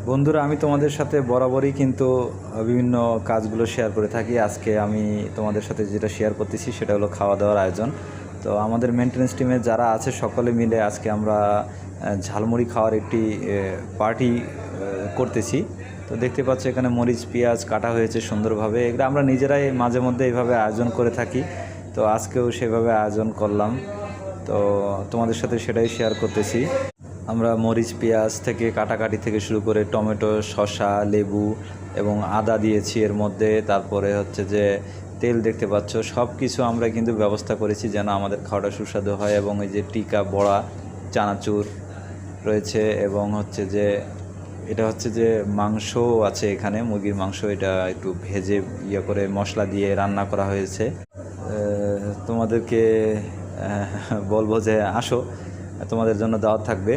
বন্ধুরা, আমি তোমাদের সাথে বরাবরই কিন্তু বিভিন্ন কাজগুলো শেয়ার করে থাকি। আজকে আমি তোমাদের সাথে যেটা শেয়ার করতেছি সেটা হলো খাওয়া দাওয়ার আয়োজন। তো আমাদের মেনটেন্যান্স টিমে যারা আছে সকলে মিলে আজকে আমরা ঝালমুড়ি খাওয়ার একটি পার্টি করতেছি। তো দেখতে পাচ্ছ এখানে মরিচ পেঁয়াজ কাটা হয়েছে সুন্দরভাবে। এগুলো আমরা নিজেরাই মাঝে মধ্যে এইভাবে আয়োজন করে থাকি। তো আজকেও সেভাবে আয়োজন করলাম, তো তোমাদের সাথে সেটাই শেয়ার করতেছি। আমরা মরিচ পেঁয়াজ থেকে কাটাকাটি থেকে শুরু করে টমেটো শসা লেবু এবং আদা দিয়েছি এর মধ্যে। তারপরে হচ্ছে যে তেল দেখতে পাচ্ছ, সব কিছু আমরা কিন্তু ব্যবস্থা করেছি যেন আমাদের খাওয়াটা সুস্বাদু হয়। এবং এই যে টিকা বড়া চানাচুর রয়েছে এবং হচ্ছে যে এটা হচ্ছে যে মাংস আছে এখানে, মুরগির মাংস। এটা একটু ভেজে করে মশলা দিয়ে রান্না করা হয়েছে। তোমাদেরকে বলবো যে আসো, তোমাদের জন্য দাওয়াত থাকবে।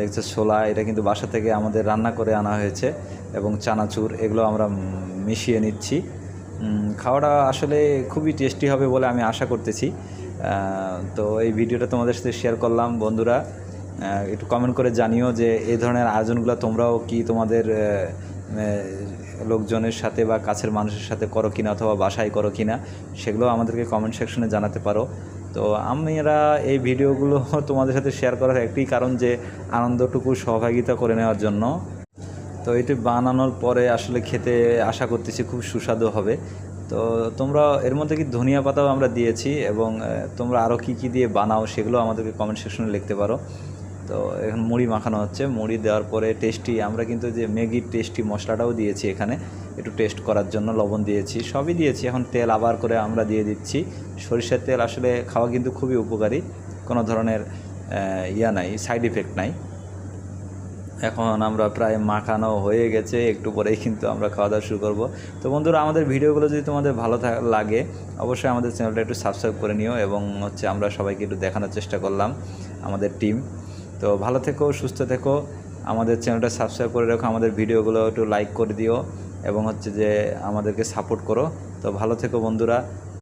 দেখছো ছোলা, এটা কিন্তু বাসা থেকে আমাদের রান্না করে আনা হয়েছে এবং চানাচুর, এগুলো আমরা মিশিয়ে নিচ্ছি। খাওয়াটা আসলে খুবই টেস্টি হবে বলে আমি আশা করতেছি। তো এই ভিডিওটা তোমাদের সাথে শেয়ার করলাম। বন্ধুরা, একটু কমেন্ট করে জানিও যে এই ধরনের আয়োজনগুলো তোমরাও কি তোমাদের লোকজনের সাথে বা কাছের মানুষের সাথে করো কিনা, অথবা বাসায় করো কিনা, সেগুলো আমাদেরকে কমেন্ট সেকশনে জানাতে পারো। তো আমরা এই ভিডিওগুলো তোমাদের সাথে শেয়ার করার একটি কারণ যে আনন্দটুকু সহভাগিতা করে নেওয়ার জন্য। তো এটি বানানোর পরে আসলে খেতে আশা করতেছি খুব সুস্বাদু হবে। তো তোমরা এর মধ্যে কি ধনিয়া পাতাও আমরা দিয়েছি, এবং তোমরা আরও কি কি দিয়ে বানাও সেগুলো আমাদেরকে কমেন্ট সেকশনে লিখতে পারো। তো এখন মুড়ি মাখানো হচ্ছে, মুড়ি দেওয়ার পরে টেস্টি আমরা কিন্তু যে ম্যাগির টেস্টি মশলাটাও দিয়েছি এখানে একটু টেস্ট করার জন্য, লবণ দিয়েছি, সবই দিয়েছি। এখন তেল আবার করে আমরা দিয়ে দিচ্ছি। সরিষার তেল আসলে খাওয়া কিন্তু খুবই উপকারী, কোনো ধরনের নাই, সাইড ইফেক্ট নাই। এখন আমরা প্রায় মাখানো হয়ে গেছে, একটু পরেই কিন্তু আমরা খাওয়া দাওয়া শুরু করব। তো বন্ধুরা, আমাদের ভিডিওগুলো যদি তোমাদের ভালো লাগে অবশ্যই আমাদের চ্যানেলটা একটু সাবস্ক্রাইব করে নিও। এবং হচ্ছে আমরা সবাইকে একটু দেখানোর চেষ্টা করলাম আমাদের টিম। তো ভালো থেকো, সুস্থ থেকো, আমাদের চ্যানেলটা সাবস্ক্রাইব করে রাখো, আমাদের ভিডিওগুলো একটু লাইক করে দিও এবং হচ্ছে যে আমাদেরকে সাপোর্ট করো। তো ভালো থেকো বন্ধুরা।